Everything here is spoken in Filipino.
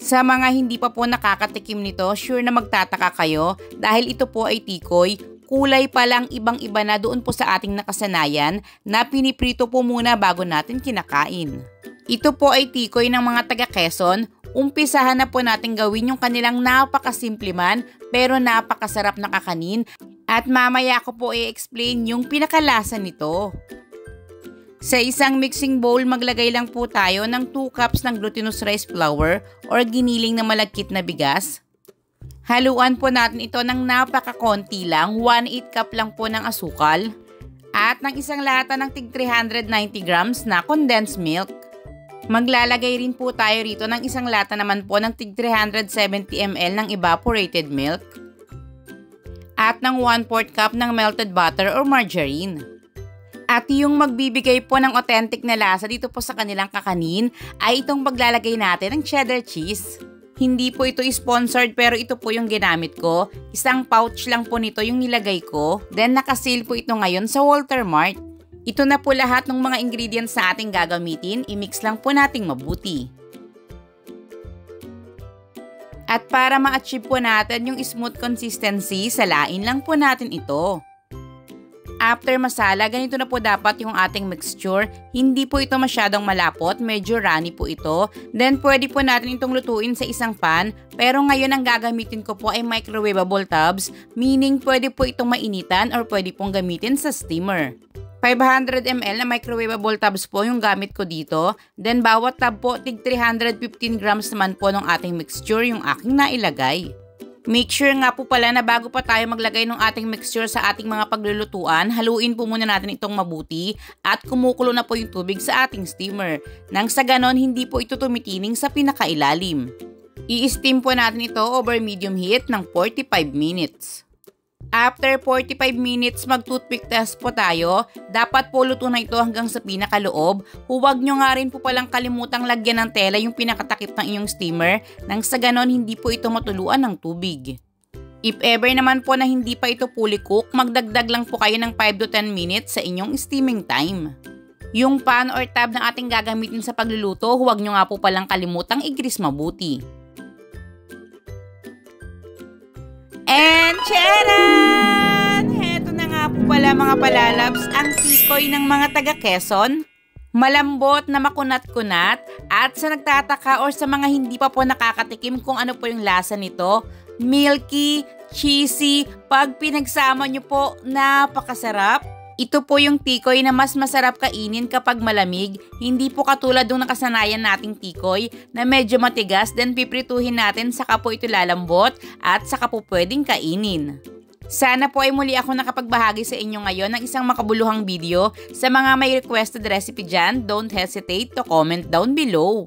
Sa mga hindi pa po nakakatikim nito, sure na magtataka kayo dahil ito po ay tikoy. Kulay pa lang ibang-iba na doon po sa ating nakasanayan na piniprito po muna bago natin kinakain. Ito po ay tikoy ng mga taga Quezon. Umpisahan na po natin gawin yung kanilang napakasimple man pero napakasarap na kakanin at mamaya ko po i-explain yung pinakalasa nito. Sa isang mixing bowl, maglagay lang po tayo ng 2 cups ng glutinous rice flour or giniling na malagkit na bigas. Haluan po natin ito ng napakakonti lang, 1/8 cup lang po ng asukal. At ng isang lata ng tig 390 grams na condensed milk. Maglalagay rin po tayo rito ng isang lata naman po ng tig 370 ml ng evaporated milk. At ng 1/4 cup ng melted butter or margarine. At yung magbibigay po ng authentic na lasa dito po sa kanilang kakanin ay itong paglalagay natin ng cheddar cheese. Hindi po ito sponsored pero ito po yung ginamit ko. Isang pouch lang po nito yung nilagay ko. Then nakasale po ito ngayon sa Walter Mart. Ito na po lahat ng mga ingredients na ating gagamitin. I-mix lang po nating mabuti. At para ma-achieve po natin yung smooth consistency, salain lang po natin ito. After masala, ganito na po dapat yung ating mixture. Hindi po ito masyadong malapot, medyo runny po ito. Then pwede po natin itong lutuin sa isang pan. Pero ngayon ang gagamitin ko po ay microwavable tubs, meaning pwede po itong mainitan or pwede pong gamitin sa steamer. 500 ml na microwavable tubs po yung gamit ko dito. Then bawat tub po, tig 315 grams naman po ng ating mixture yung aking nailagay. Make sure nga po pala na bago pa tayo maglagay ng ating mixture sa ating mga paglulutuan, haluin po muna natin itong mabuti at kumukulo na po yung tubig sa ating steamer. Nang sa ganon, hindi po ito tumitining sa pinakailalim. I-steam po natin ito over medium heat ng 45 minutes. After 45 minutes, mag-toothpick test po tayo. Dapat po luto na ito hanggang sa pinakaloob. Huwag nyo nga rin po palang kalimutang lagyan ng tela yung pinakatakip ng inyong steamer nang sa ganon hindi po ito matuluan ng tubig. If ever naman po na hindi pa ito fully cook, magdagdag lang po kayo ng 5 to 10 minutes sa inyong steaming time. Yung pan or tab na ating gagamitin sa pagluluto, huwag nyo nga po palang kalimutang i-grease mabuti. And charan! Heto na nga po pala mga palalabs, ang tikoy ng mga taga Quezon. Malambot na makunat-kunat at sa nagtataka or sa mga hindi pa po nakakatikim kung ano po yung lasa nito, milky, cheesy, pag pinagsama nyo po, napakasarap. Ito po yung tikoy na mas masarap kainin kapag malamig, hindi po katulad ng nakasanayan nating tikoy na medyo matigas then piprituhin natin saka po ito lalambot at saka po pwedeng kainin. Sana po ay muli ako nakapagbahagi sa inyo ngayon ng isang makabuluhang video. Sa mga may requested recipe dyan, don't hesitate to comment down below.